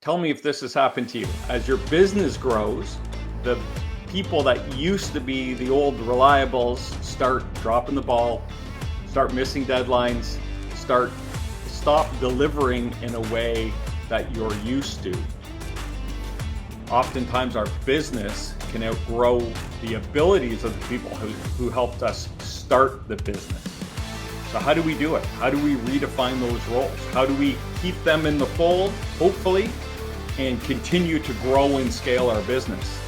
tell me if this has happened to you. As your business grows, the people that used to be the old reliables start dropping the ball, start missing deadlines, stop delivering in a way that you're used to. Oftentimes our business can outgrow the abilities of the people who helped us start the business. So how do we do it? How do we redefine those roles? How do we keep them in the fold, hopefully, and continue to grow and scale our business?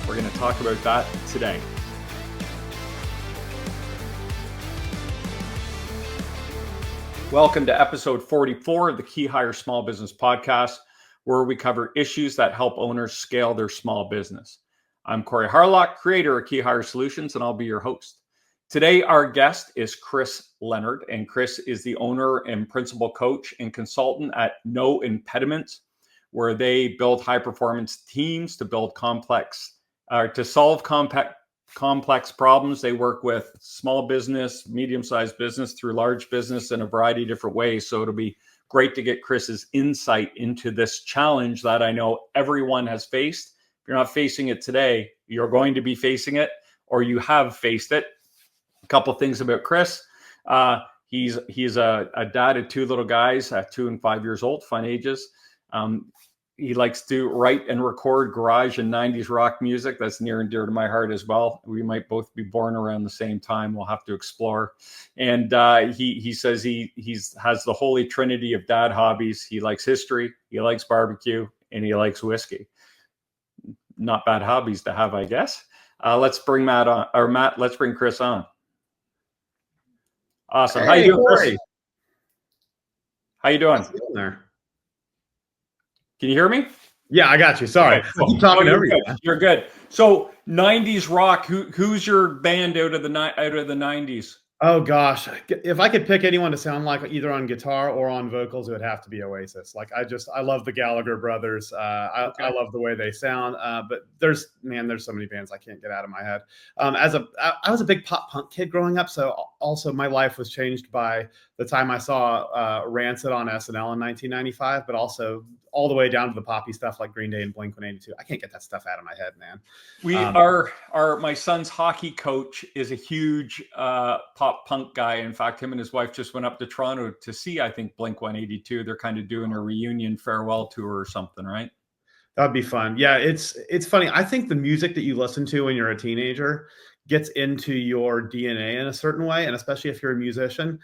We're going to talk about that today. Welcome to episode 44 of the KeyHire Small Business Podcast, where we cover issues that help owners scale their small business. I'm Corey Harlock, creator of KeyHire Solutions, and I'll be your host. Today, our guest is Chris Leonard, and Chris is the owner and principal coach and consultant at No Impediments, where they build high-performance teams to solve complex problems. They work with small business, medium-sized business, through large business in a variety of different ways. So it'll be great to get Chris's insight into this challenge that I know everyone has faced. If you're not facing it today, you're going to be facing it, or you have faced it. A couple of things about Chris. He's a dad of two little guys, 2 and 5 years old, fun ages. He likes to write and record garage and 90s rock music. That's near and dear to my heart as well. We might both be born around the same time. We'll have to explore. And he says he has the holy trinity of dad hobbies. He likes history, he likes barbecue, and he likes whiskey. Not bad hobbies to have, I guess. Let's bring let's bring Chris on. Awesome. Hey, how you doing, Corey? Chris? How you doing? There. Can you hear me? Yeah, I got you. Sorry. Okay, cool. I keep talking over you. You're good. So 90s rock, who's your band out of the 90s? Oh gosh, if I could pick anyone to sound like either on guitar or on vocals, it would have to be Oasis. Like I love the Gallagher brothers. I love the way they sound. But there's so many bands I can't get out of my head. I was a big pop punk kid growing up, so also my life was changed by the time I saw Rancid on SNL in 1995, but also all the way down to the poppy stuff like Green Day and Blink-182. I can't get that stuff out of my head, man. My son's hockey coach is a huge pop punk guy. In fact, him and his wife just went up to Toronto to see, I think, Blink-182. They're kind of doing a reunion farewell tour or something, right? That'd be fun. Yeah, it's funny. I think the music that you listen to when you're a teenager gets into your DNA in a certain way, and especially if you're a musician,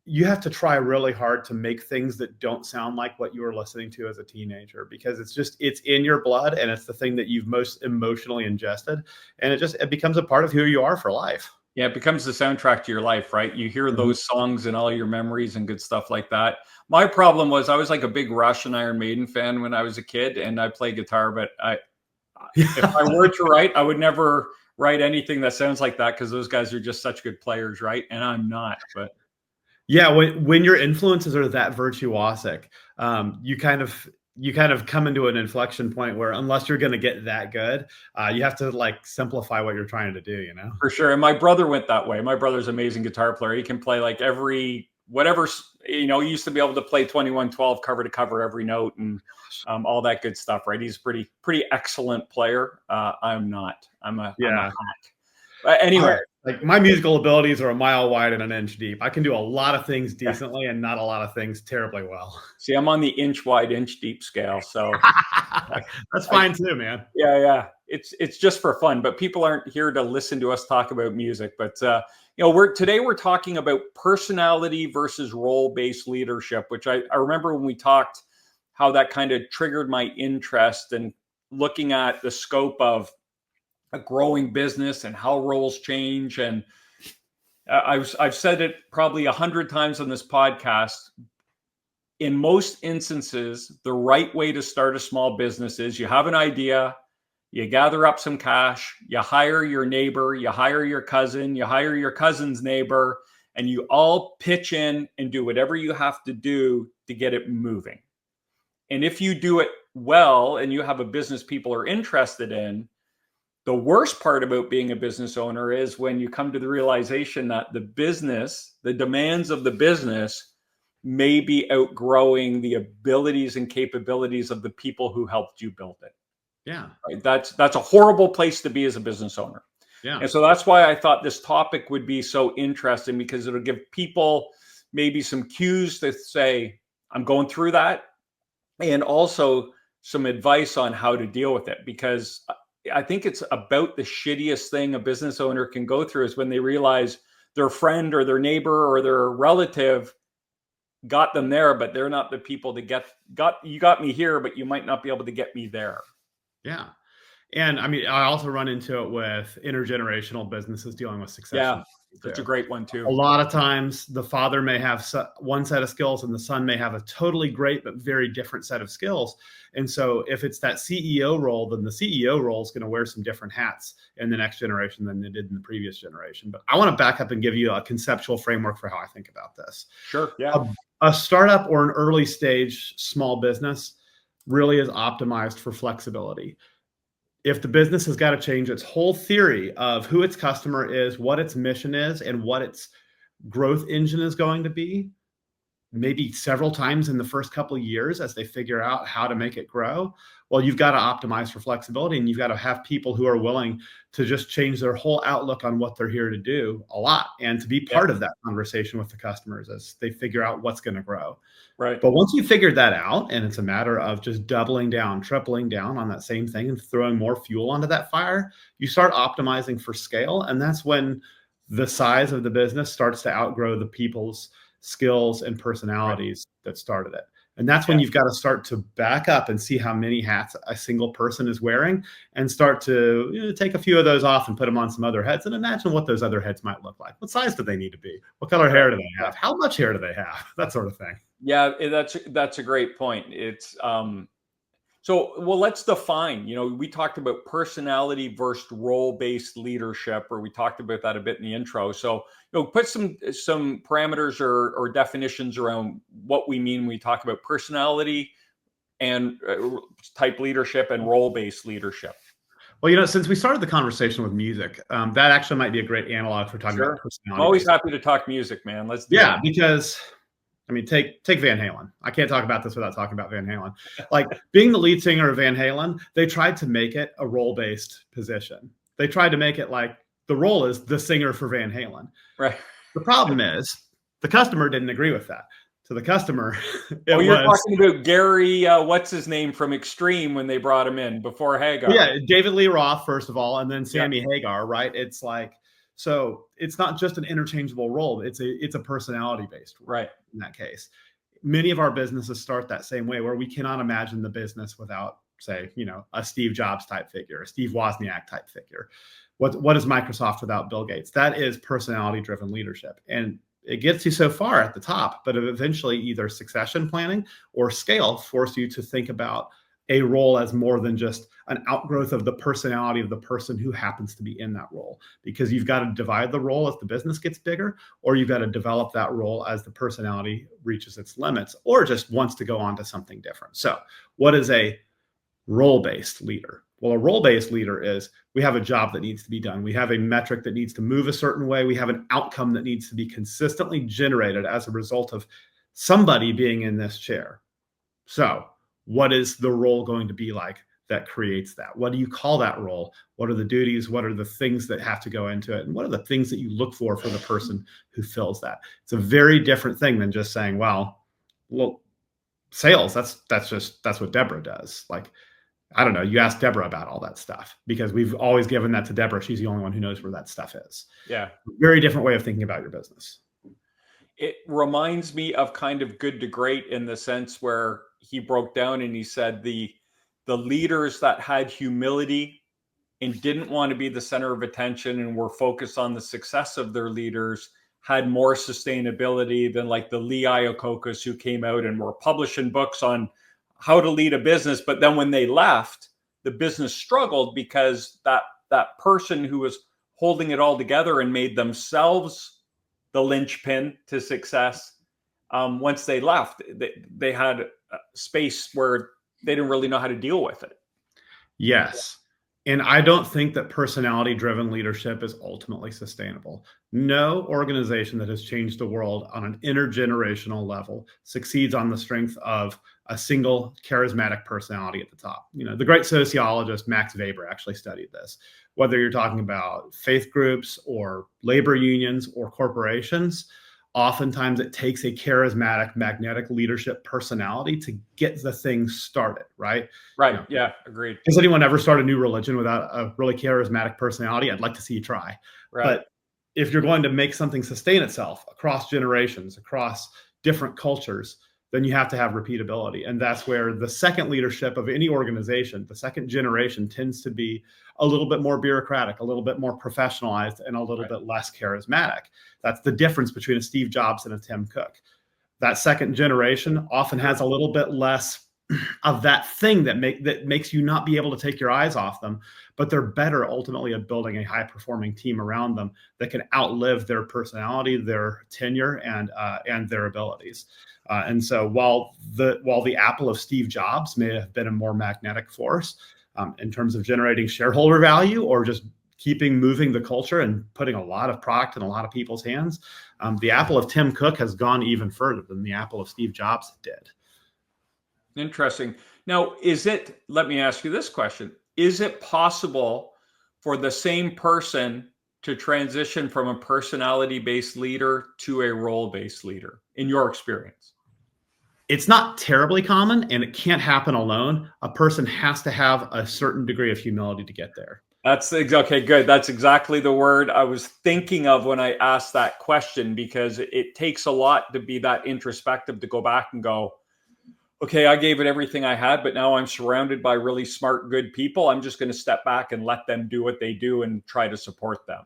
you have to try really hard to make things that don't sound like what you were listening to as a teenager, because it's in your blood and it's the thing that you've most emotionally ingested, and it becomes a part of who you are for life. Yeah, it becomes the soundtrack to your life, right? You hear those songs and all your memories and good stuff like that. My problem was I was like a big Rush and Iron Maiden fan when I was a kid, and I play guitar, but if I were to write, I would never write anything that sounds like that, because those guys are just such good players, right? And I'm not, but... Yeah, when your influences are that virtuosic, you kind of come into an inflection point where, unless you're going to get that good, you have to like simplify what you're trying to do, you know? For sure. And my brother went that way. My brother's an amazing guitar player. He can play like whatever, he used to be able to play 2112 cover to cover every note and all that good stuff, right? He's a pretty excellent player. I'm not. I'm a hack. But anyway. Like my musical abilities are a mile wide and an inch deep. I can do a lot of things decently and not a lot of things terribly well. See, I'm on the inch wide, inch deep scale. So that's fine too, man. Yeah. It's just for fun, but people aren't here to listen to us talk about music. But today we're talking about personality versus role-based leadership, which I remember when we talked how that kind of triggered my interest in looking at the scope of a growing business and how roles change. And I've said it probably 100 times on this podcast. In most instances, the right way to start a small business is you have an idea, you gather up some cash, you hire your neighbor, you hire your cousin, you hire your cousin's neighbor, and you all pitch in and do whatever you have to do to get it moving. And if you do it well and you have a business people are interested in, the worst part about being a business owner is when you come to the realization that the demands of the business maybe outgrowing the abilities and capabilities of the people who helped you build it. Yeah. Right? That's a horrible place to be as a business owner. Yeah. And so that's why I thought this topic would be so interesting, because it'll give people maybe some cues to say, I'm going through that, and also some advice on how to deal with it. Because I think it's about the shittiest thing a business owner can go through is when they realize their friend or their neighbor or their relative got them there, but they're not the people that you got me here, but you might not be able to get me there. Yeah. And I mean, I also run into it with intergenerational businesses dealing with succession. Yeah, that's a great one too. A lot of times the father may have one set of skills and the son may have a totally great but very different set of skills. And so if it's that CEO role, then the CEO role is going to wear some different hats in the next generation than they did in the previous generation. But I want to back up and give you a conceptual framework for how I think about this. Sure. Yeah. A startup or an early stage small business really is optimized for flexibility. If the business has got to change its whole theory of who its customer is, what its mission is, and what its growth engine is going to be, maybe several times in the first couple of years as they figure out how to make it grow, well, you've got to optimize for flexibility, and you've got to have people who are willing to just change their whole outlook on what they're here to do a lot, and to be part of that conversation with the customers as they figure out what's going to grow. Right. But once you figured that out, and it's a matter of just doubling down, tripling down on that same thing and throwing more fuel onto that fire, you start optimizing for scale. And that's when the size of the business starts to outgrow the people's skills and personalities that started it. And that's when you've got to start to back up and see how many hats a single person is wearing, and start to take a few of those off and put them on some other heads, and imagine what those other heads might look like. What size do they need to be? What color hair do they have? How much hair do they have? That sort of thing. Yeah, that's a great point. It's well, let's define, we talked about personality versus role-based leadership, or we talked about that a bit in the intro. So, put some parameters or definitions around what we mean when we talk about personality and type leadership and role-based leadership. Well, since we started the conversation with music, that actually might be a great analog for talking about personality. I'm always happy to talk music, man. Let's do it. Because I mean, take Van Halen. I can't talk about this without talking about Van Halen. Like, being the lead singer of Van Halen, they tried to make it a role-based position. They tried to make it like the role is the singer for Van Halen. Right. The problem is the customer didn't agree with that. To the customer, you're talking about Gary, what's his name from Extreme, when they brought him in before Hagar. Yeah, David Lee Roth, first of all, and then Sammy Hagar, right? It's like, so it's not just an interchangeable role. It's a personality-based role, right? In that case, many of our businesses start that same way, where we cannot imagine the business without, say, a Steve Jobs type figure, a Steve Wozniak type figure. What is Microsoft without Bill Gates? That is personality-driven leadership, and it gets you so far at the top, but eventually either succession planning or scale force you to think about a role as more than just an outgrowth of the personality of the person who happens to be in that role, because you've got to divide the role as the business gets bigger, or you've got to develop that role as the personality reaches its limits, or just wants to go on to something different. So what is a role-based leader? Well, a role-based leader is, we have a job that needs to be done. We have a metric that needs to move a certain way. We have an outcome that needs to be consistently generated as a result of somebody being in this chair. So what is the role going to be like that creates that? What do you call that role? What are the duties? What are the things that have to go into it? And what are the things that you look for the person who fills that? It's a very different thing than just saying, well, sales, that's what Deborah does. Like, I don't know, you ask Deborah about all that stuff, because we've always given that to Deborah. She's the only one who knows where that stuff is. Yeah. Very different way of thinking about your business. It reminds me of kind of Good to Great, in the sense where he broke down and he said the leaders that had humility and didn't want to be the center of attention and were focused on the success of their leaders had more sustainability than like the Lee Iacocca's, who came out and were publishing books on how to lead a business. But then when they left, the business struggled because that person who was holding it all together and made themselves the linchpin to success, once they left, they had a space where they didn't really know how to deal with it. Yes. And I don't think that personality-driven leadership is ultimately sustainable. No organization that has changed the world on an intergenerational level succeeds on the strength of a single charismatic personality at the top. The great sociologist Max Weber actually studied this. Whether you're talking about faith groups or labor unions or corporations, oftentimes it takes a charismatic, magnetic leadership personality to get the thing started, right? Right. Yeah. Agreed. Does anyone ever start a new religion without a really charismatic personality? I'd like to see you try. Right. But if you're going to make something sustain itself across generations, across different cultures, then you have to have repeatability. And that's where the second leadership of any organization, the second generation, tends to be a little bit more bureaucratic, a little bit more professionalized, and a little bit less charismatic. That's the difference between a Steve Jobs and a Tim Cook. That second generation often has a little bit less of that thing that makes you not be able to take your eyes off them, but they're better ultimately at building a high-performing team around them that can outlive their personality, their tenure, and their abilities. And so while the apple of Steve Jobs may have been a more magnetic force in terms of generating shareholder value or just keeping moving the culture and putting a lot of product in a lot of people's hands, the apple of Tim Cook has gone even further than the apple of Steve Jobs did. Interesting. Now, let me ask you this question. Is it possible for the same person to transition from a personality-based leader to a role-based leader, in your experience? It's not terribly common, and it can't happen alone. A person has to have a certain degree of humility to get there. Okay, good. That's exactly the word I was thinking of when I asked that question, because it takes a lot to be that introspective, to go back and go, okay, I gave it everything I had, but now I'm surrounded by really smart, good people. I'm just going to step back and let them do what they do and try to support them.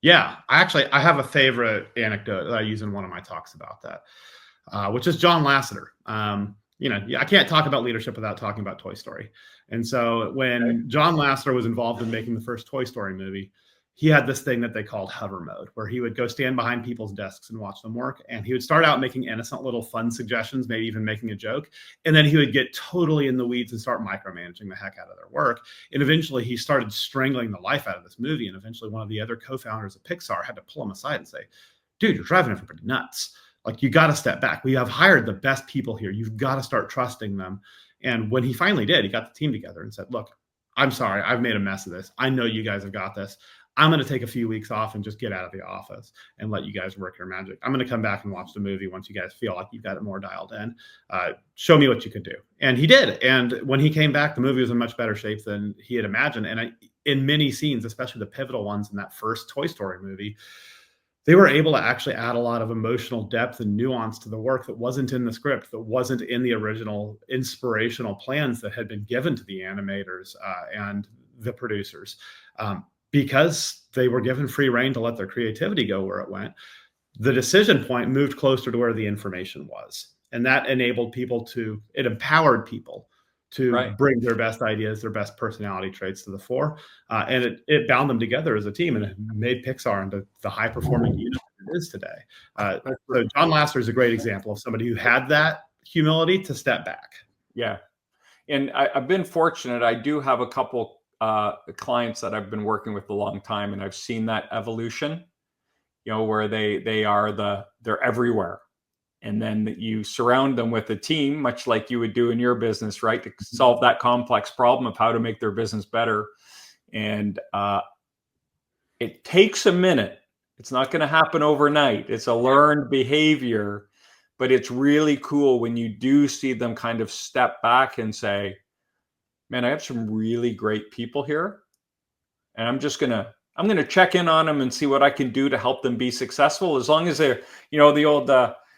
Yeah, I have a favorite anecdote that I use in one of my talks about that, which is John Lasseter. I can't talk about leadership without talking about Toy Story. And so when John Lasseter was involved in making the first Toy Story movie, he had this thing that they called hover mode, where he would go stand behind people's desks and watch them work. And he would start out making innocent little fun suggestions, maybe even making a joke. And then he would get totally in the weeds and start micromanaging the heck out of their work. And eventually he started strangling the life out of this movie. And eventually one of the other co-founders of Pixar had to pull him aside and say, dude, you're driving everybody nuts. Like, you got to step back. We have hired the best people here. You've got to start trusting them. And when he finally did, he got the team together and said, look, I'm sorry, I've made a mess of this. I know you guys have got this. I'm going to take a few weeks off and just get out of the office and let you guys work your magic. I'm going to come back and watch the movie once you guys feel like you've got it more dialed in. Show me what you can do. And he did. And when he came back, the movie was in much better shape than he had imagined. And in many scenes, especially the pivotal ones in that first Toy Story movie, they were able to actually add a lot of emotional depth and nuance to the work that wasn't in the script, that wasn't in the original inspirational plans that had been given to the animators and the producers. Because they were given free rein to let their creativity go where it went, the decision point moved closer to where the information was. And that enabled it empowered people to bring their best ideas, their best personality traits to the fore. And it bound them together as a team, and it made Pixar into the high-performing unit it is today. So John Lasseter is a great example of somebody who had that humility to step back. Yeah. And I've been fortunate. I do have a couple clients that I've been working with a long time, and I've seen that evolution, where they're everywhere. And then you surround them with a team, much like you would do in your business, right? To solve that complex problem of how to make their business better. And it takes a minute. It's not going to happen overnight. It's a learned behavior, but it's really cool when you do see them kind of step back and say, man, I have some really great people here, and I'm going to check in on them and see what I can do to help them be successful. As long as they're, the old,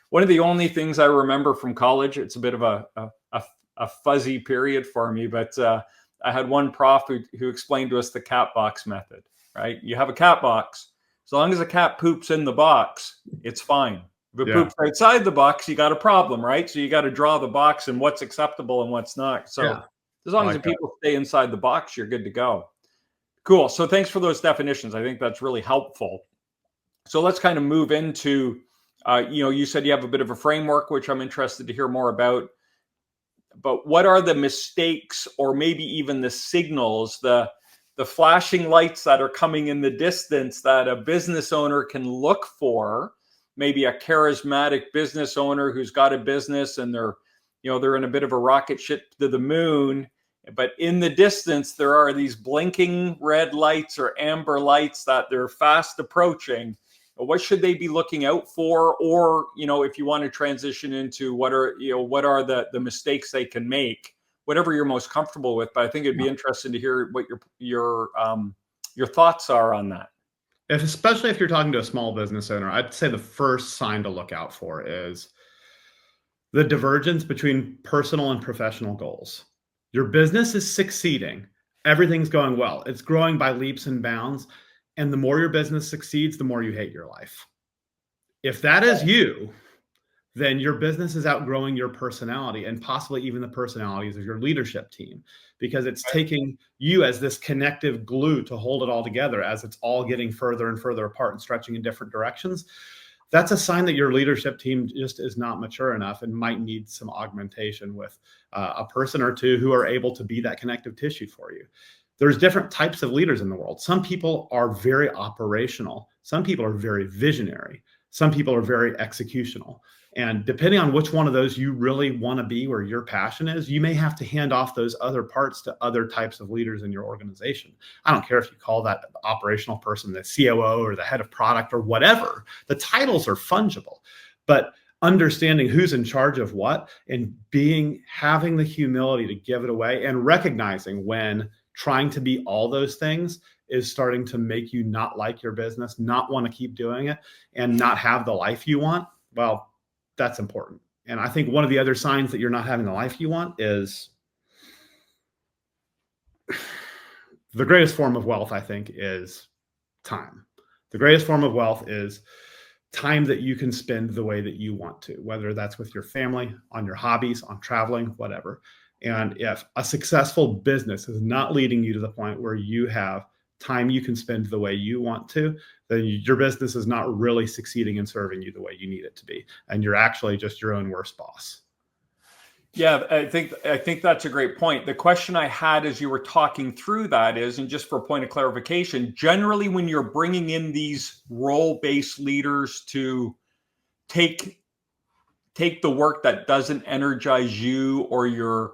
one of the only things I remember from college, it's a bit of a fuzzy period for me, but I had one prof who explained to us the cat box method, right? You have a cat box. As long as a cat poops in the box, it's fine. If it poops outside the box, you got a problem, right? So you got to draw the box and what's acceptable and what's not. So as long as the people stay inside the box, you're good to go. Cool. So thanks for those definitions. I think that's really helpful. So let's kind of move into, you said you have a bit of a framework, which I'm interested to hear more about. But what are the mistakes, or maybe even the signals, the the flashing lights that are coming in the distance that a business owner can look for, maybe a charismatic business owner who's got a business and they're in a bit of a rocket ship to the moon, but in the distance there are these blinking red lights or amber lights that they're fast approaching. What should they be looking out for? Or, if you want to transition into what are the mistakes they can make, whatever you're most comfortable with. But I think it'd be interesting to hear what your thoughts are on that. Especially if you're talking to a small business owner, I'd say the first sign to look out for is the divergence between personal and professional goals. Your business is succeeding. Everything's going well. It's growing by leaps and bounds. And the more your business succeeds, the more you hate your life. If that is you, then your business is outgrowing your personality and possibly even the personalities of your leadership team, because it's taking you as this connective glue to hold it all together as it's all getting further and further apart and stretching in different directions. That's a sign that your leadership team just is not mature enough and might need some augmentation with a person or two who are able to be that connective tissue for you. There's different types of leaders in the world. Some people are very operational. Some people are very visionary. Some people are very executional. And depending on which one of those you really want to be, where your passion is, you may have to hand off those other parts to other types of leaders in your organization. I don't care if you call that the operational person, the COO or the head of product or whatever. The titles are fungible, but understanding who's in charge of what and having the humility to give it away and recognizing when trying to be all those things is starting to make you not like your business, not want to keep doing it, and not have the life you want. Well, that's important. And I think one of the other signs that you're not having the life you want is the greatest form of wealth, I think, is time. The greatest form of wealth is time that you can spend the way that you want to, whether that's with your family, on your hobbies, on traveling, whatever. And if a successful business is not leading you to the point where you have time you can spend the way you want to, then your business is not really succeeding in serving you the way you need it to be. And you're actually just your own worst boss. Yeah, I think that's a great point. The question I had as you were talking through that is, and just for a point of clarification, generally when you're bringing in these role-based leaders to take the work that doesn't energize you or your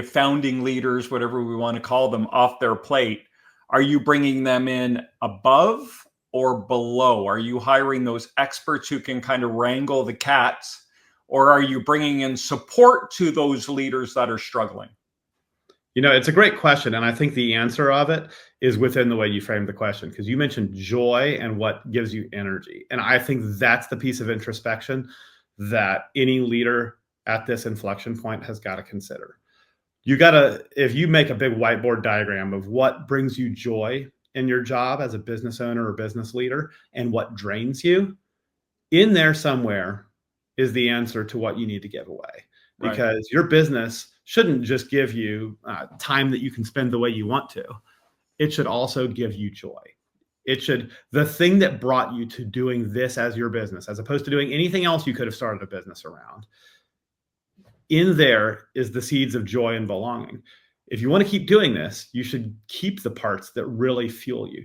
founding leaders, whatever we want to call them, off their plate, are you bringing them in above or below? Are you hiring those experts who can kind of wrangle the cats, or are you bringing in support to those leaders that are struggling? It's a great question. And I think the answer of it is within the way you framed the question, because you mentioned joy and what gives you energy. And I think that's the piece of introspection that any leader at this inflection point has got to consider. If you make a big whiteboard diagram of what brings you joy in your job as a business owner or business leader and what drains you, in there somewhere is the answer to what you need to give away. Right. Because your business shouldn't just give you time that you can spend the way you want to. It should also give you joy. The thing that brought you to doing this as your business, as opposed to doing anything else you could have started a business around, in there is the seeds of joy and belonging. If you want to keep doing this, you should keep the parts that really fuel you.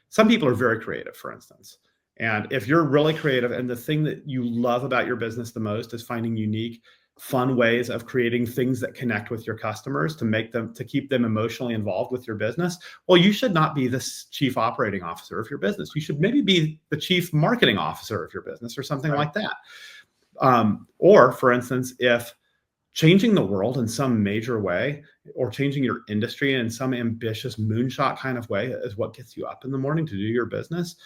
Some people are very creative, for instance. And if you're really creative and the thing that you love about your business the most is finding unique, fun ways of creating things that connect with your customers to keep them emotionally involved with your business, well, you should not be the chief operating officer of your business. You should maybe be the chief marketing officer of your business or something like that. Or, for instance, if changing the world in some major way or changing your industry in some ambitious moonshot kind of way is what gets you up in the morning to do your business,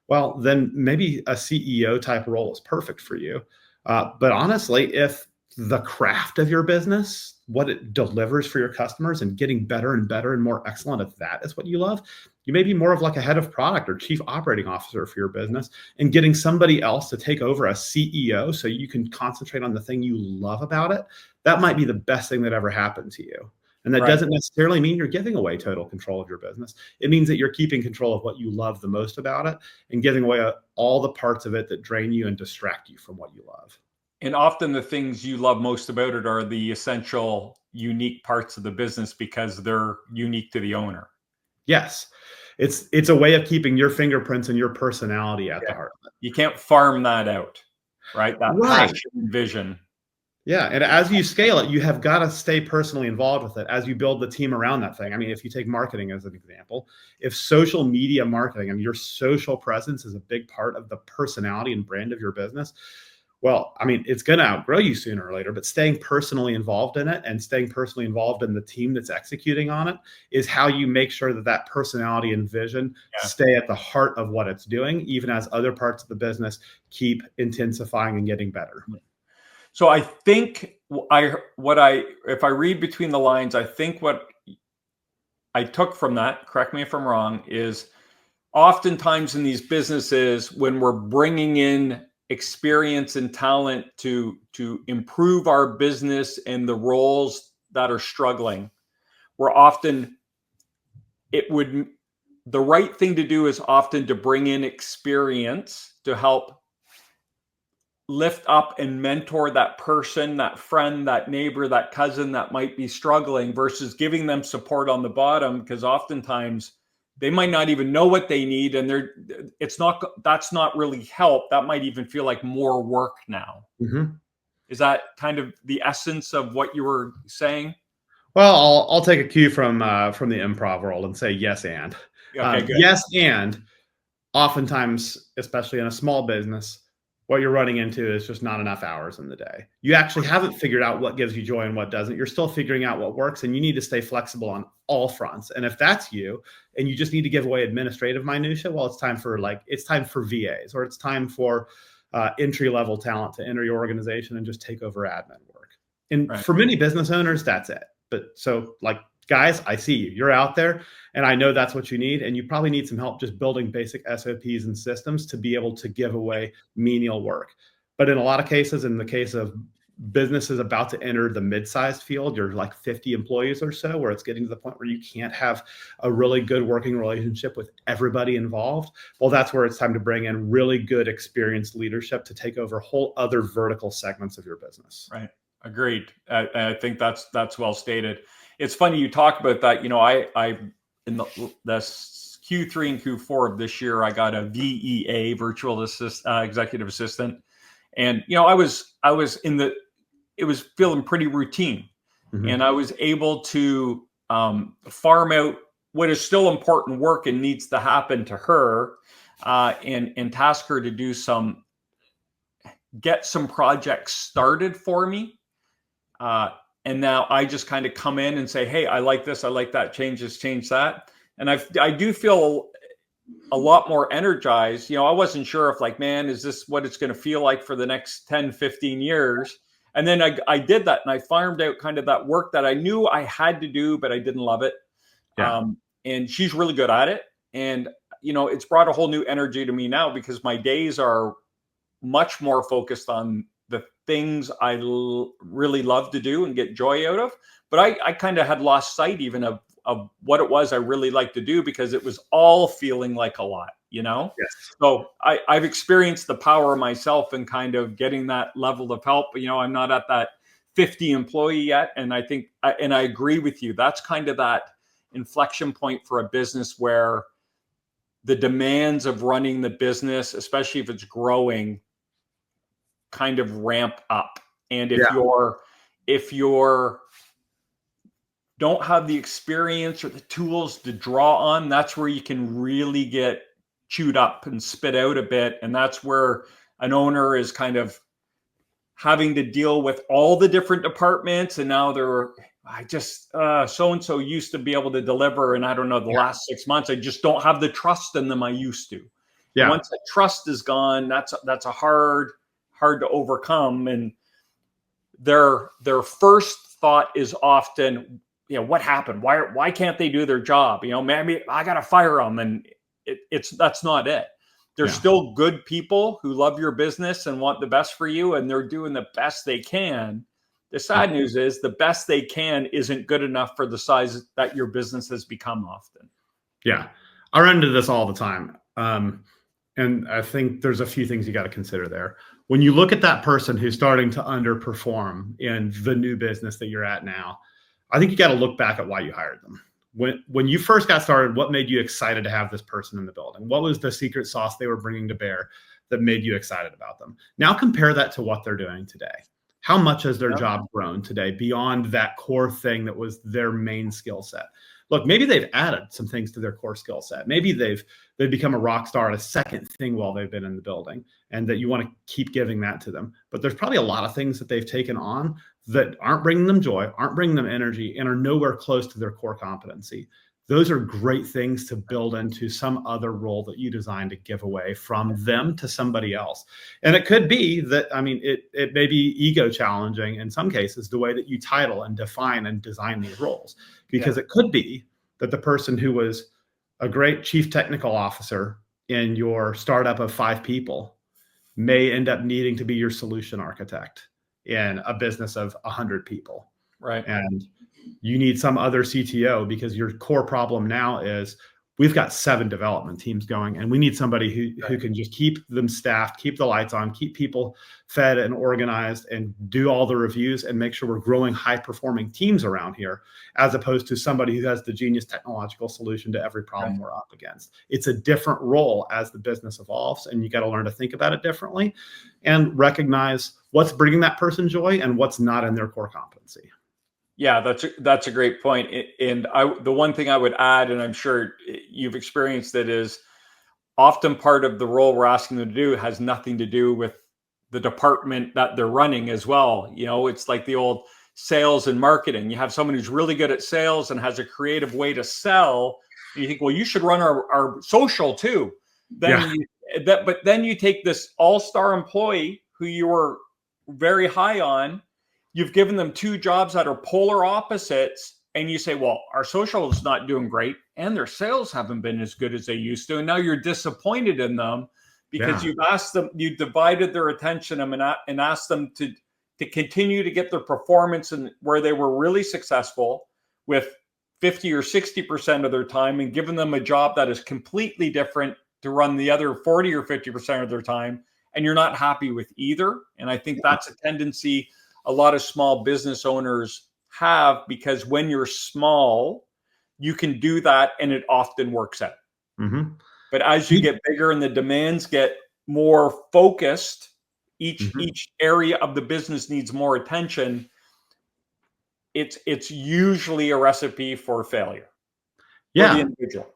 well, then maybe a CEO type role is perfect for you. But honestly, if the craft of your business, what it delivers for your customers and getting better and better and more excellent at that is what you love, you may be more of like a head of product or chief operating officer for your business and getting somebody else to take over as CEO so you can concentrate on the thing you love about it. That might be the best thing that ever happened to you. And that doesn't necessarily mean you're giving away total control of your business. It means that you're keeping control of what you love the most about it and giving away all the parts of it that drain you and distract you from what you love. And often the things you love most about it are the essential, unique parts of the business because they're unique to the owner. Yes. It's a way of keeping your fingerprints and your personality at the heart of it. You can't farm that out, right? That Right. passion and vision. Yeah. And as you scale it, you have got to stay personally involved with it as you build the team around that thing. I mean, if you take marketing as an example, if social media marketing and your social presence is a big part of the personality and brand of your business, well, I mean, it's going to outgrow you sooner or later, but staying personally involved in it and staying personally involved in the team that's executing on it is how you make sure that that personality and vision stay at the heart of what it's doing, even as other parts of the business keep intensifying and getting better. So I think if I read between the lines, I think what I took from that, correct me if I'm wrong, is oftentimes in these businesses, when we're bringing in experience and talent to improve our business and the roles that are struggling, the right thing to do is often to bring in experience to help lift up and mentor that person, that friend, that neighbor, that cousin that might be struggling, versus giving them support on the bottom, because oftentimes they might not even know what they need, and that's not really help. That might even feel like more work now. Mm-hmm. Is that kind of the essence of what you were saying? Well, I'll take a cue from the improv world and say yes and. Okay, good. Yes and. Oftentimes, especially in a small business, what you're running into is just not enough hours in the day. You actually haven't figured out what gives you joy and what doesn't. You're still figuring out what works, and you need to stay flexible on all fronts. And if that's you, and you just need to give away administrative minutia, well, it's time for VAs, or it's time for entry-level talent to enter your organization and just take over admin work. And for many business owners, that's it. But so, like, guys, I see you. You're out there, and I know that's what you need. And you probably need some help just building basic SOPs and systems to be able to give away menial work. But in a lot of cases, in the case of businesses about to enter the mid-sized field, you're like 50 employees or so, where it's getting to the point where you can't have a really good working relationship with everybody involved. Well, that's where it's time to bring in really good, experienced leadership to take over whole other vertical segments of your business. Right. Agreed. I think that's well stated. It's funny you talk about that. You know, I in the Q3 and Q4 of this year, I got a VEA, virtual executive assistant, and you know, it was feeling pretty routine, and I was able to farm out what is still important work and needs to happen to her, and task her to get some projects started for me. And now I just kind of come in and say, hey, I like this, I like that, change that. And I do feel a lot more energized. You know, I wasn't sure if, like, man, is this what it's going to feel like for the next 10, 15 years? And then I did that, and I farmed out kind of that work that I knew I had to do, but I didn't love it. Yeah. And she's really good at it. And, you know, it's brought a whole new energy to me now, because my days are much more focused on the things I really love to do and get joy out of. But I kind of had lost sight even of what it was I really like to do, because it was all feeling like a lot, you know? Yes. So I've experienced the power myself in kind of getting that level of help. You know, I'm not at that 50 employee yet. And I think, and I agree with you, that's kind of that inflection point for a business where the demands of running the business, especially if it's growing, kind of ramp up. And if you're don't have the experience or the tools to draw on, that's where you can really get chewed up and spit out a bit. And that's where an owner is kind of having to deal with all the different departments. And now so-and-so used to be able to deliver. And I don't know, the last 6 months, I just don't have the trust in them I used to. Yeah. And once that trust is gone, that's a hard to overcome. And their first thought is often, you know, what happened? Why can't they do their job? You know, maybe I got to fire them. And that's not it. They're still good people who love your business and want the best for you, and they're doing the best they can. The sad news is the best they can isn't good enough for the size that your business has become often. Yeah. I run into this all the time. And I think there's a few things you got to consider there. When you look at that person who's starting to underperform in the new business that you're at now, I think you got to look back at why you hired them. when you first got started, what made you excited to have this person in the building? What was the secret sauce they were bringing to bear that made you excited about them? Now compare that to what they're doing today. How much has their job grown today beyond that core thing that was their main skill set? Look, maybe they've added some things to their core skill set. Maybe they've become a rock star at a second thing while they've been in the building, and that you want to keep giving that to them. But there's probably a lot of things that they've taken on that aren't bringing them joy, aren't bringing them energy, and are nowhere close to their core competency. Those are great things to build into some other role that you design to give away from them to somebody else. And it could be that, I mean, it may be ego challenging in some cases, the way that you title and define and design these roles, because it could be that the person who was a great chief technical officer in your startup of 5 people may end up needing to be your solution architect in a business of 100 people. Right. And you need some other CTO because your core problem now is we've got 7 development teams going, and we need somebody who can just keep them staffed, keep the lights on, keep people fed and organized, and do all the reviews and make sure we're growing high-performing teams around here, as opposed to somebody who has the genius technological solution to every problem we're up against. It's a different role as the business evolves, and you got to learn to think about it differently and recognize what's bringing that person joy and what's not in their core competency. Yeah, that's a great point. And the one thing I would add, and I'm sure you've experienced it, is often part of the role we're asking them to do has nothing to do with the department that they're running as well. You know, it's like the old sales and marketing. You have someone who's really good at sales and has a creative way to sell. And you think, well, you should run our social too. But then you take this all-star employee who you were very high on. You've given them 2 jobs that are polar opposites, and you say, well, our social is not doing great and their sales haven't been as good as they used to. And now you're disappointed in them because you've asked them, you divided their attention and asked them to continue to get their performance and where they were really successful with 50 or 60% of their time, and given them a job that is completely different to run the other 40 or 50% of their time. And you're not happy with either. And I think that's a tendency a lot of small business owners have, because when you're small, you can do that and it often works out. Mm-hmm. But as you get bigger and the demands get more focused, each area of the business needs more attention. It's usually a recipe for failure. Yeah. For the individual.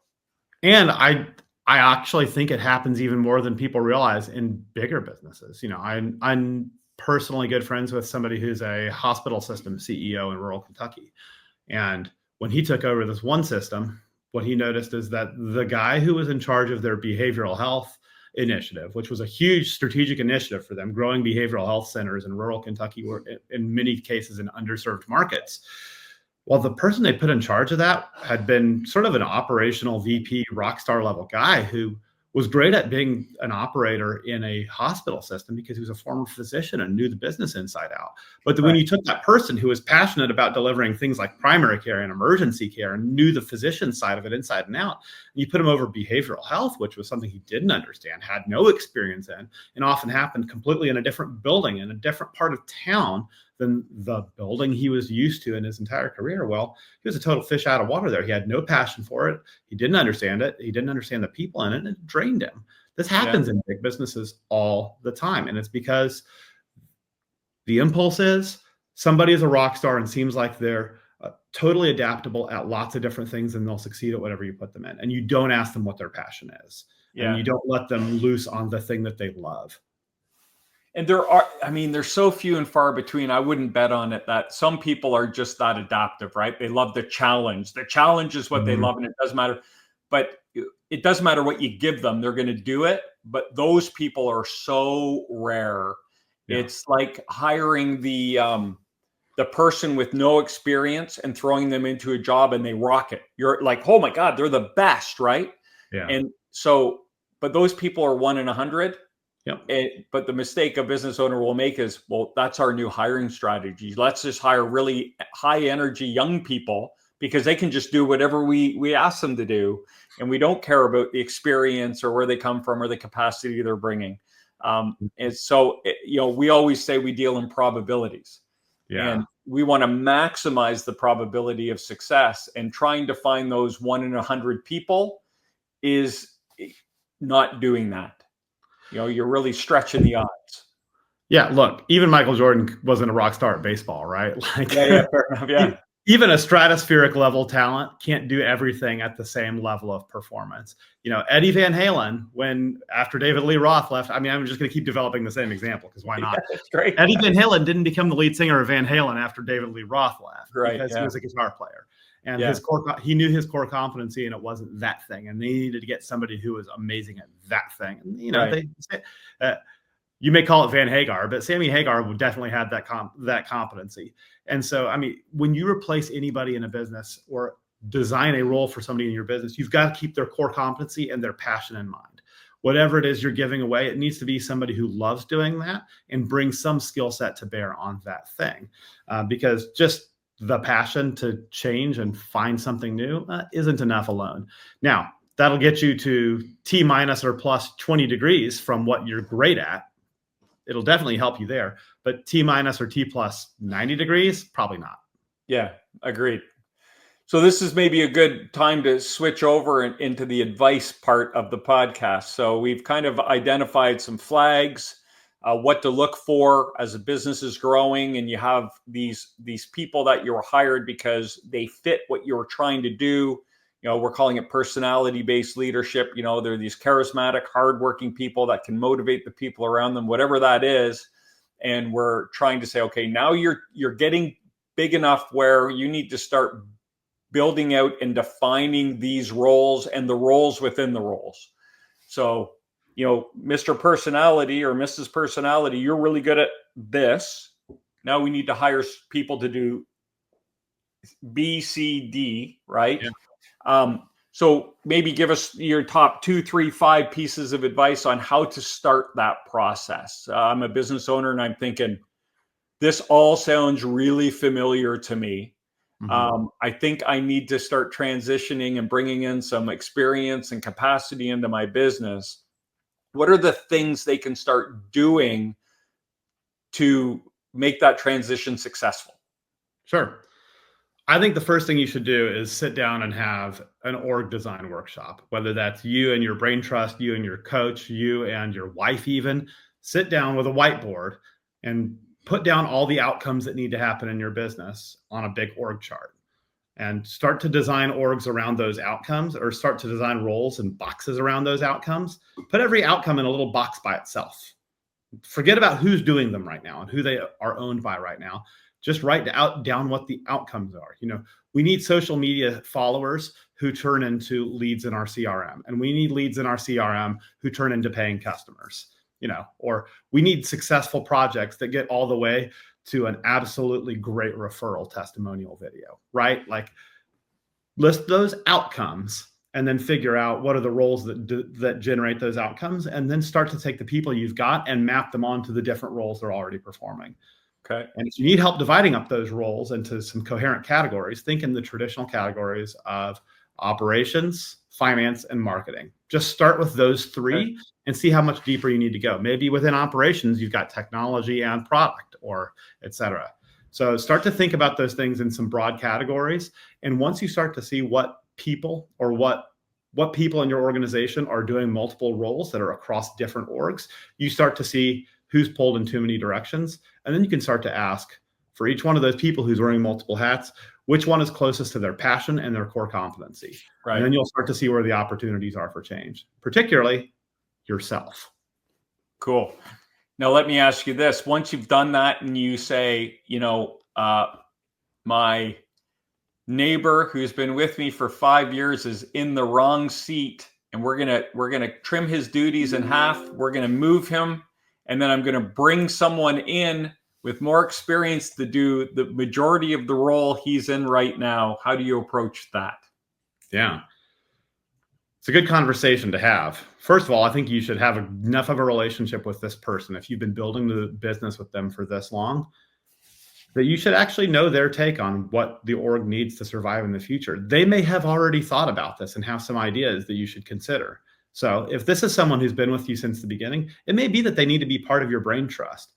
And I actually think it happens even more than people realize in bigger businesses. You know, I'm personally good friends with somebody who's a hospital system CEO in rural Kentucky. And when he took over this one system, what he noticed is that the guy who was in charge of their behavioral health initiative, which was a huge strategic initiative for them, growing behavioral health centers in rural Kentucky, were in many cases in underserved markets. Well, the person they put in charge of that had been sort of an operational VP, rock star level guy who was great at being an operator in a hospital system because he was a former physician and knew the business inside out. But when you took that person who was passionate about delivering things like primary care and emergency care and knew the physician side of it inside and out, and you put him over behavioral health, which was something he didn't understand, had no experience in, and often happened completely in a different building in a different part of town than the building he was used to in his entire career. Well, he was a total fish out of water there. He had no passion for it. He didn't understand it. He didn't understand the people in it, and it drained him. This happens in big businesses all the time. And it's because the impulse is somebody is a rock star and seems like they're totally adaptable at lots of different things, and they'll succeed at whatever you put them in. And you don't ask them what their passion is. And you don't let them loose on the thing that they love. And there's so few and far between. I wouldn't bet on it that some people are just that adaptive, right? They love the challenge. The challenge is what they love, and it doesn't matter. But it doesn't matter what you give them. They're going to do it. But those people are so rare. Yeah. It's like hiring the person with no experience and throwing them into a job and they rock it. You're like, oh my God, they're the best, right? Yeah. And so, but those people are 1 in 100. Yep. But the mistake a business owner will make is, well, that's our new hiring strategy. Let's just hire really high energy young people because they can just do whatever we ask them to do. And we don't care about the experience or where they come from or the capacity they're bringing. And so, we always say we deal in probabilities. Yeah. And we want to maximize the probability of success, and trying to find those 1 in 100 people is not doing that. You're really stretching the odds. Yeah, look, even Michael Jordan wasn't a rock star at baseball, right? Like, yeah, fair enough. Yeah. Even a stratospheric level talent can't do everything at the same level of performance. Eddie Van Halen, after David Lee Roth left, I'm just going to keep developing the same example because why not? Yeah, that's great. Eddie Van Halen didn't become the lead singer of Van Halen after David Lee Roth left, right? Because he was a guitar player, and he knew his core competency, and it wasn't that thing, and they needed to get somebody who was amazing at that thing. And right. You may call it Van Hagar, but Sammy Hagar would definitely have that competency. And so, when you replace anybody in a business or design a role for somebody in your business, you've got to keep their core competency and their passion in mind. Whatever it is you're giving away, it needs to be somebody who loves doing that and brings some skill set to bear on that thing. Because just the passion to change and find something new isn't enough alone. Now, that'll get you to T- or plus 20 degrees from what you're great at. It'll definitely help you there, but T- or T plus 90 degrees, probably not. Yeah, agreed. So this is maybe a good time to switch over into the advice part of the podcast. So we've kind of identified some flags, what to look for as a business is growing, and you have these people that you're hired because they fit what you're trying to do. We're calling it personality-based leadership. They're these charismatic, hardworking people that can motivate the people around them, whatever that is. And we're trying to say, okay, now you're getting big enough where you need to start building out and defining these roles and the roles within the roles. So, Mr. Personality or Mrs. Personality, you're really good at this. Now we need to hire people to do B, C, D, right? Yeah. So maybe give us your top 2, 3, 5 pieces of advice on how to start that process. I'm a business owner and I'm thinking, this all sounds really familiar to me. Mm-hmm. I think I need to start transitioning and bringing in some experience and capacity into my business. What are the things they can start doing to make that transition successful? Sure. I think the first thing you should do is sit down and have an org design workshop, whether that's you and your brain trust, you and your coach, you and your wife even. Sit down with a whiteboard and put down all the outcomes that need to happen in your business on a big org chart, and start to design orgs around those outcomes, or start to design roles and boxes around those outcomes. Put every outcome in a little box by itself. Forget about who's doing them right now and who they are owned by right now. Just write down what the outcomes are. We need social media followers who turn into leads in our CRM, and we need leads in our CRM who turn into paying customers. Or we need successful projects that get all the way to an absolutely great referral testimonial video, right? Like, list those outcomes and then figure out what are the roles that generate those outcomes, and then start to take the people you've got and map them onto the different roles they're already performing. Okay. And if you need help dividing up those roles into some coherent categories, think in the traditional categories of operations, finance, and marketing. Just start with those 3 and see how much deeper you need to go. Maybe within operations, you've got technology and product, or et cetera. So start to think about those things in some broad categories. And once you start to see what people in your organization are doing multiple roles that are across different orgs, you start to see who's pulled in too many directions. And then you can start to ask, for each one of those people who's wearing multiple hats, which one is closest to their passion and their core competency. Right. And then you'll start to see where the opportunities are for change, particularly yourself. Cool. Now, let me ask you this. Once you've done that and you say, my neighbor who's been with me for 5 years is in the wrong seat, and we're gonna trim his duties in half. We're gonna move him, and then I'm gonna bring someone in with more experience to do the majority of the role he's in right now. How do you approach that? Yeah. It's a good conversation to have. First of all, I think you should have enough of a relationship with this person, if you've been building the business with them for this long, that you should actually know their take on what the org needs to survive in the future. They may have already thought about this and have some ideas that you should consider. So if this is someone who's been with you since the beginning, it may be that they need to be part of your brain trust.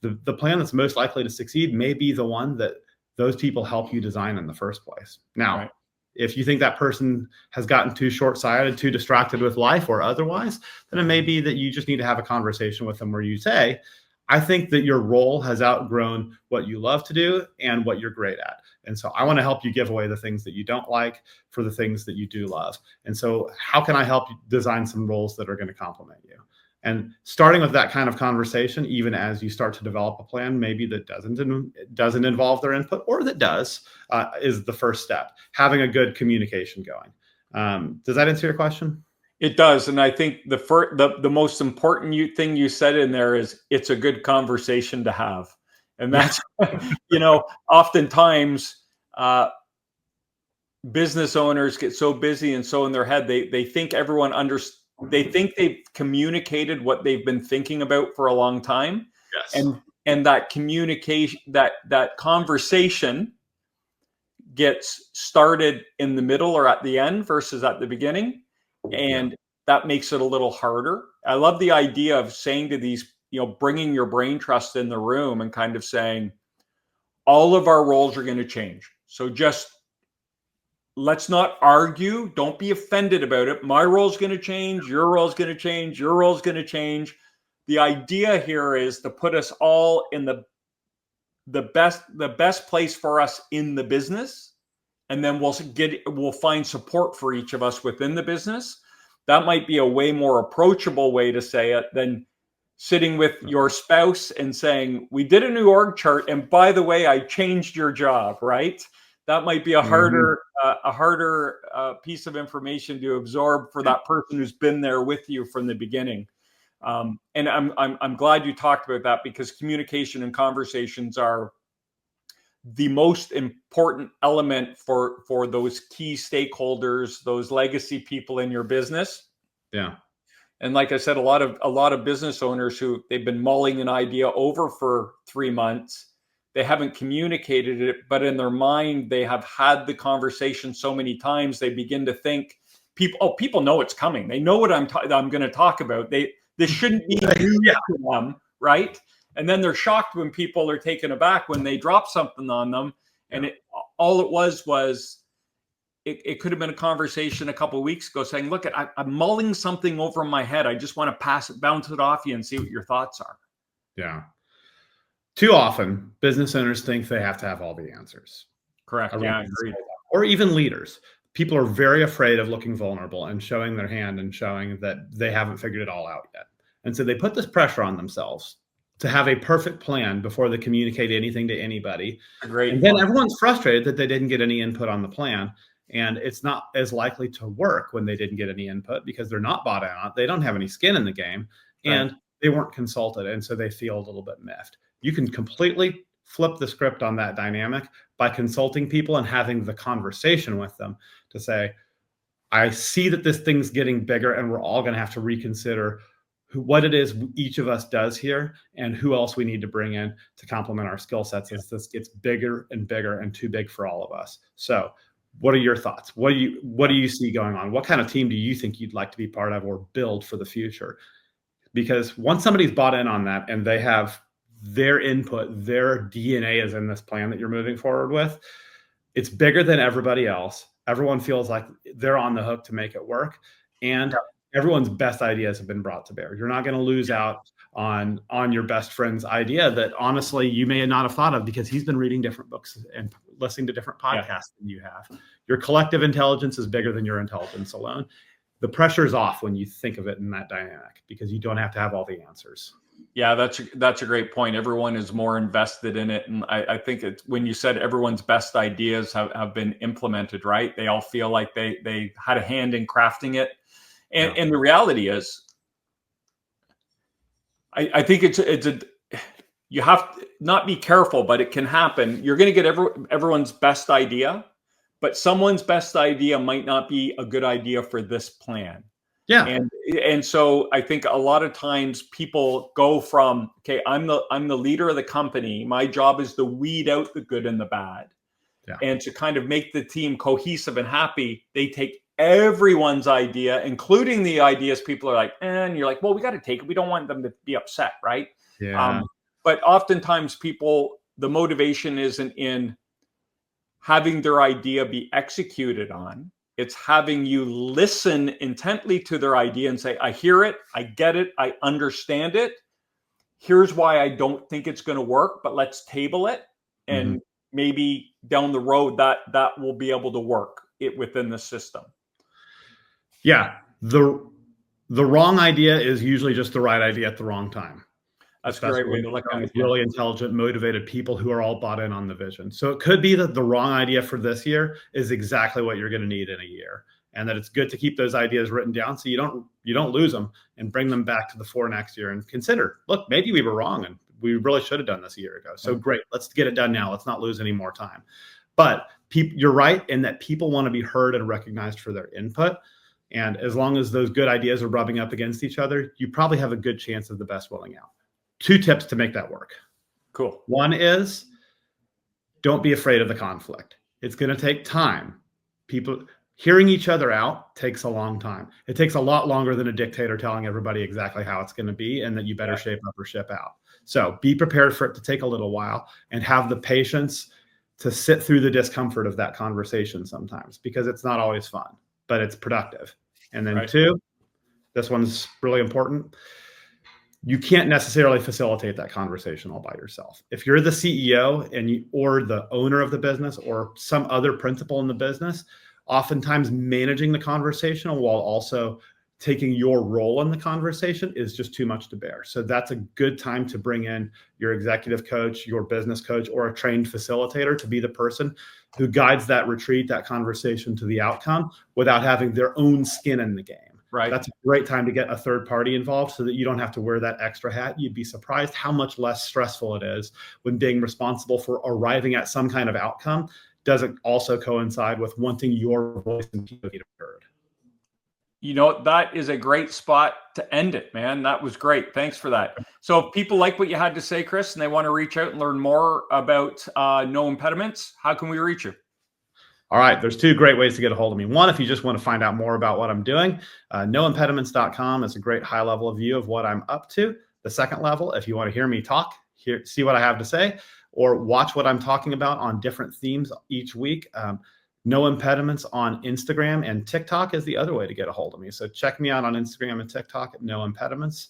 The plan that's most likely to succeed may be the one that those people help you design in the first place. Now, Right. if you think that person has gotten too short-sighted, too distracted with life or otherwise, then it may be that you just need to have a conversation with them where you say, I think that your role has outgrown what you love to do and what you're great at. And so I want to help you give away the things that you don't like for the things that you do love. And so how can I help you design some roles that are going to complement you? And starting with that kind of conversation, even as you start to develop a plan, maybe that doesn't involve their input, or that does, is the first step. Having a good communication going. Does that answer your question? It does, and I think the most important thing you said in there is it's a good conversation to have, and that's oftentimes business owners get so busy and so in their head they think everyone understands. They think they've communicated what they've been thinking about for a long time. Yes. And that communication, that conversation gets started in the middle or at the end versus at the beginning. And that makes it a little harder. I love the idea of saying to these, bringing your brain trust in the room and kind of saying, all of our roles are going to change. So just let's not argue. Don't be offended about it. My role's going to change. Your role's going to change. Your role's going to change. The idea here is to put us all in the best place for us in the business, and then we'll find support for each of us within the business. That might be a way more approachable way to say it than sitting with your spouse and saying, "We did a new org chart, and by the way, I changed your job." Right? That might be a harder piece of information to absorb for that person who's been there with you from the beginning. And I'm glad you talked about that, because communication and conversations are the most important element for those key stakeholders, those legacy people in your business. Yeah. And like I said, a lot of business owners who they've been mulling an idea over for 3 months. They haven't communicated it, but in their mind, they have had the conversation so many times, they begin to think people know it's coming. They know what I'm going to talk about. This shouldn't be new to them, right? And then they're shocked when people are taken aback when they drop something on them. And it could have been a conversation a couple of weeks ago saying, look, I'm mulling something over in my head. I just want to bounce it off you and see what your thoughts are. Yeah. Too often, business owners think they have to have all the answers. Correct. Yeah, I agree. Or even leaders. People are very afraid of looking vulnerable and showing their hand and showing that they haven't figured it all out yet. And so they put this pressure on themselves to have a perfect plan before they communicate anything to anybody. Great. And then everyone's frustrated that they didn't get any input on the plan. And it's not as likely to work when they didn't get any input, because they're not bought in on it. They don't have any skin in the game, and they weren't consulted. And so they feel a little bit miffed. You can completely flip the script on that dynamic by consulting people and having the conversation with them to say, I see that this thing's getting bigger, and we're all going to have to reconsider what it is each of us does here and who else we need to bring in to complement our skill sets as this gets bigger and bigger and too big for all of us. So what are your thoughts? What do you see going on? What kind of team do you think you'd like to be part of or build for the future? Because once somebody's bought in on that and they have their input, their DNA is in this plan that you're moving forward with, it's bigger than everybody else. Everyone feels like they're on the hook to make it work. And everyone's best ideas have been brought to bear. You're not going to lose out on your best friend's idea that honestly you may not have thought of, because he's been reading different books and listening to different podcasts than you have. Your collective intelligence is bigger than your intelligence alone. The pressure's off when you think of it in that dynamic, because you don't have to have all the answers. Yeah, that's a great point. Everyone is more invested in it. And I think it's when you said everyone's best ideas have been implemented, right? They all feel like they had a hand in crafting it. And the reality is, I think you have to not be careful, but it can happen. You're going to get everyone's best idea, but someone's best idea might not be a good idea for this plan. Yeah. And so I think a lot of times people go from, okay, I'm the leader of the company. My job is to weed out the good and the bad. Yeah. And to kind of make the team cohesive and happy, they take everyone's idea, including the ideas people are like, and you're like, well, we got to take it. We don't want them to be upset, right? Yeah. But oftentimes the motivation isn't in having their idea be executed on. It's having you listen intently to their idea and say, I hear it, I get it, I understand it. Here's why I don't think it's going to work, but let's table it. And maybe down the road that will be able to work within the system. Yeah. The wrong idea is usually just the right idea at the wrong time. That's a great way to look at it. Really intelligent, motivated people who are all bought in on the vision. So it could be that the wrong idea for this year is exactly what you're going to need in a year, and that it's good to keep those ideas written down so you don't lose them and bring them back to the fore next year and consider, look, maybe we were wrong and we really should have done this a year ago. So great, let's get it done now. Let's not lose any more time. But you're right in that people want to be heard and recognized for their input. And as long as those good ideas are rubbing up against each other, you probably have a good chance of the best winning out. 2 tips to make that work. Cool. One is, don't be afraid of the conflict. It's going to take time. People hearing each other out takes a long time. It takes a lot longer than a dictator telling everybody exactly how it's going to be and that you better shape up or ship out. So be prepared for it to take a little while and have the patience to sit through the discomfort of that conversation sometimes, because it's not always fun, but it's productive. And then 2, this one's really important. You can't necessarily facilitate that conversation all by yourself. If you're the CEO or the owner of the business or some other principal in the business, oftentimes managing the conversation while also taking your role in the conversation is just too much to bear. So that's a good time to bring in your executive coach, your business coach, or a trained facilitator to be the person who guides that retreat, that conversation to the outcome without having their own skin in the game. Right. That's a great time to get a third party involved so that you don't have to wear that extra hat. You'd be surprised how much less stressful it is when being responsible for arriving at some kind of outcome doesn't also coincide with wanting your voice and people to be heard. You know, that is a great spot to end it, man. That was great. Thanks for that. So if people like what you had to say, Chris, and they want to reach out and learn more about No Impediments, how can we reach you? All right, there's 2 great ways to get a hold of me. One, if you just want to find out more about what I'm doing, noimpediments.com is a great high-level view of what I'm up to. The second level, if you want to hear me talk, see what I have to say, or watch what I'm talking about on different themes each week, No Impediments on Instagram and TikTok is the other way to get a hold of me. So check me out on Instagram and TikTok at No Impediments.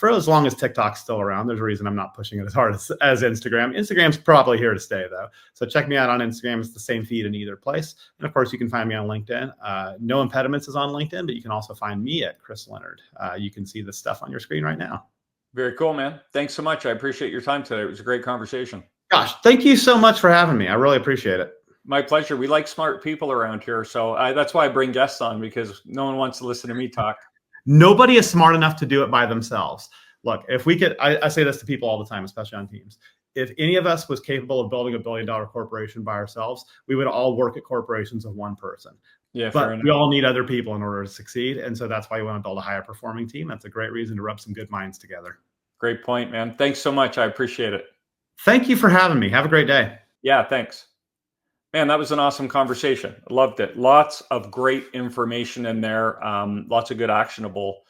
For as long as TikTok's still around, there's a reason I'm not pushing it as hard as Instagram. Instagram's probably here to stay, though. So check me out on Instagram. It's the same feed in either place. And, of course, you can find me on LinkedIn. No Impediments is on LinkedIn, but you can also find me at Chris Leonard. You can see the stuff on your screen right now. Very cool, man. Thanks so much. I appreciate your time today. It was a great conversation. Gosh, thank you so much for having me. I really appreciate it. My pleasure. We like smart people around here. So that's why I bring guests on, because no one wants to listen to me talk. Nobody is smart enough to do it by themselves. Look, if we could, I say this to people all the time, especially on teams. If any of us was capable of building a $1 billion corporation by ourselves, we would all work at corporations of one person. Yeah, but we all need other people in order to succeed. And so that's why you want to build a higher performing team. That's a great reason to rub some good minds together. Great point, man. Thanks so much. I appreciate it. Thank you for having me. Have a great day. Yeah, thanks. Man, that was an awesome conversation. I loved it. Lots of great information in there. Lots of good actionable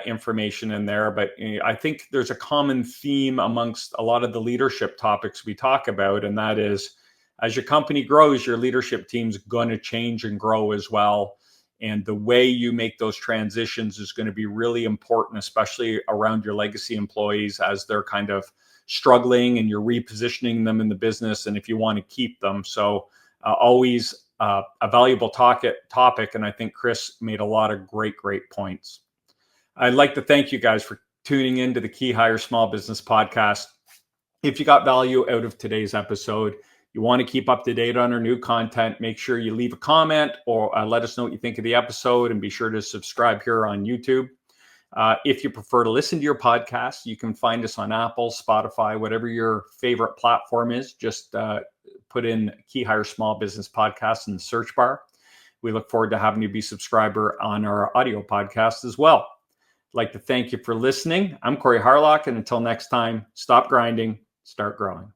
information in there. But I think there's a common theme amongst a lot of the leadership topics we talk about. And that is, as your company grows, your leadership team's going to change and grow as well. And the way you make those transitions is going to be really important, especially around your legacy employees as they're kind of struggling and you're repositioning them in the business. And if you want to keep them. So always a valuable topic. And I think Chris made a lot of great points. I'd like to thank you guys for tuning in to the KeyHire Small Business Podcast. If you got value out of today's episode, you want to keep up to date on our new content, make sure you leave a comment or let us know what you think of the episode, and be sure to subscribe here on YouTube. If you prefer to listen to your podcast, you can find us on Apple, Spotify, whatever your favorite platform is. Just put in KeyHire Small Business Podcast in the search bar. We look forward to having you be a subscriber on our audio podcast as well. I'd like to thank you for listening. I'm Corey Harlock, and until next time, stop grinding, start growing.